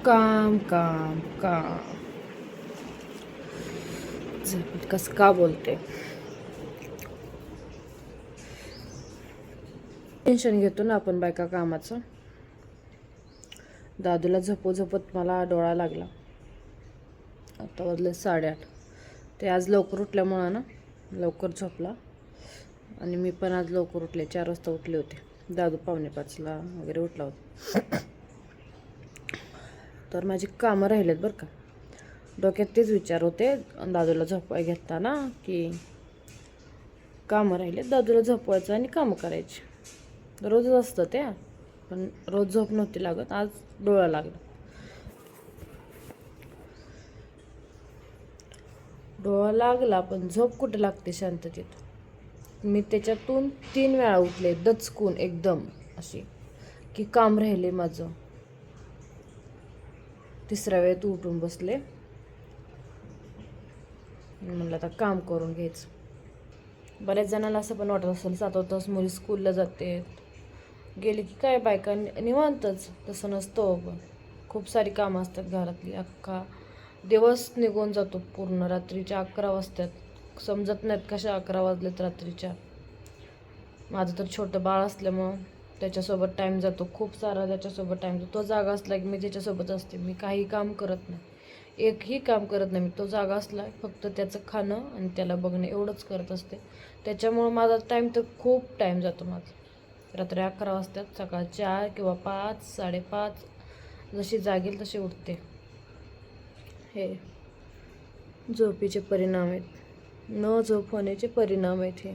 काम काम काम. कसं का बोलते. टेन्शन घेतो ना आपण बायका कामाचं. दादूला झोपत मला डोळा लागला. आता वाजले 8:30. ते आज लवकर उठल्यामुळं ना लवकर झोपला आणि मी पण आज लवकर उठले. 4 वाजता उठले होते. दादू 4:45ला वगैरे उठला होता. तर माझी कामं राहिलेत बरं का. डोक्यात तेच विचार होते दादूला झोपवाय घेताना की कामं राहिलेत, दादूला झोपवायचं आणि कामं करायची. रोजच असतं ते, पण रोज झोप नव्हती लागत. आज डोळा लागला. डोळा लागला पण झोप कुठे लागते शांततेत. मी त्याच्यातून 3 वेळा उठले दचकून एकदम अशी की काम राहिले माझं. 3ऱ्या वेळेत उठून बसले. म्हणलं आता काम करून घ्यायचं. बऱ्याच जणांना असं पण वाटत असेल 7 तास मुली स्कूलला जाते, गेली की काय बायका निवांतच. तसं नसतं. पण खूप सारी कामं असतात घरातली. अख्खा दिवस निघून जातो पूर्ण. रात्रीच्या 11 वाजतात. समजत नाहीत कशा 11 वाजलेत रात्रीच्या. माझं तर छोटं बाळ असल्यामुळं त्याच्यासोबत टाईम जातो खूप सारा. त्याच्यासोबत टाईम जातो. तो जागा असला की मी त्याच्यासोबत असते. मी काही काम करत नाही, एकही काम करत नाही मी. तो जागा असला फक्त त्याचं खाणं आणि त्याला बघणं एवढंच करत असते. त्याच्यामुळं माझा टाईम तर खूप टाईम जातो माझा. रात्री 11 वाजतात, सकाळ 4 किंवा 5, 5:30 जशी जागेल तशी उठते. हे झोपीचे परिणाम आहेत. न झोप होण्याचे परिणाम आहेत हे.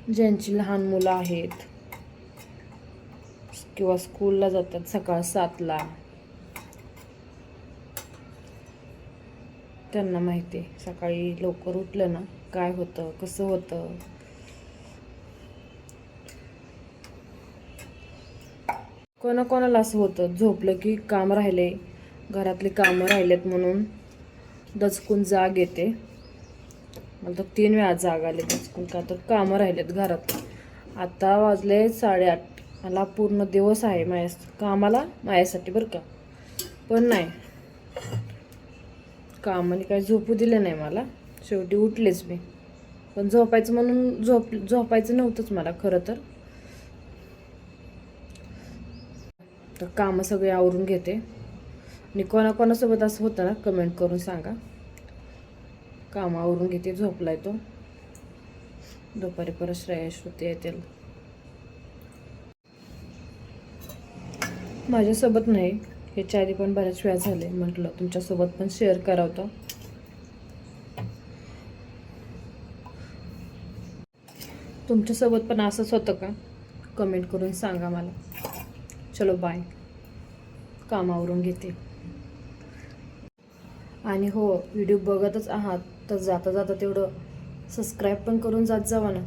ज्यांची लहान मुलं आहेत किंवा स्कूलला जातात सकाळ 7ला, त्यांना माहिती आहे सकाळी लवकर उठलं ना काय होतं, कसं होतं. कोणाकोणाला असं होतं झोपलं की काम राहिले, घरातली कामं राहिलेत म्हणून दचकून जाग येते. मला तर 3 वेळा जाग आले दचकून, का तर कामं राहिलेत घरात. आता वाजले 8:30. मला पूर्ण दिवस आहे कामाला माझ्यासाठी बरं का. पण नाही, कामाने काही झोपू दिलं नाही मला. शेवटी उठलेच मी. पण झोपायचं म्हणून झोपायचं नव्हतंच मला खरं तर. तर कामं सगळे आवरून घेते. आणि कोणाकोणासोबत असं होतं ना कमेंट करून सांगा. कामं आवरून घेते, झोपलाय तो. दुपारी परत श्रेया श्रुती येतील. माझ्यासोबत नाही, ह्याच्या आधी पण बऱ्याच वेळा झाले. म्हटलं तुमच्यासोबत पण शेअर करावं. तुमच्यासोबत पण असंच होतं का? कमेंट करून सांगा मला. चलो बाय. कामावरून घेते. आणि हो, व्हिडिओ बघतच आहात तर जाता जाता तेवढं सबस्क्राईब पण करून जात जावा ना.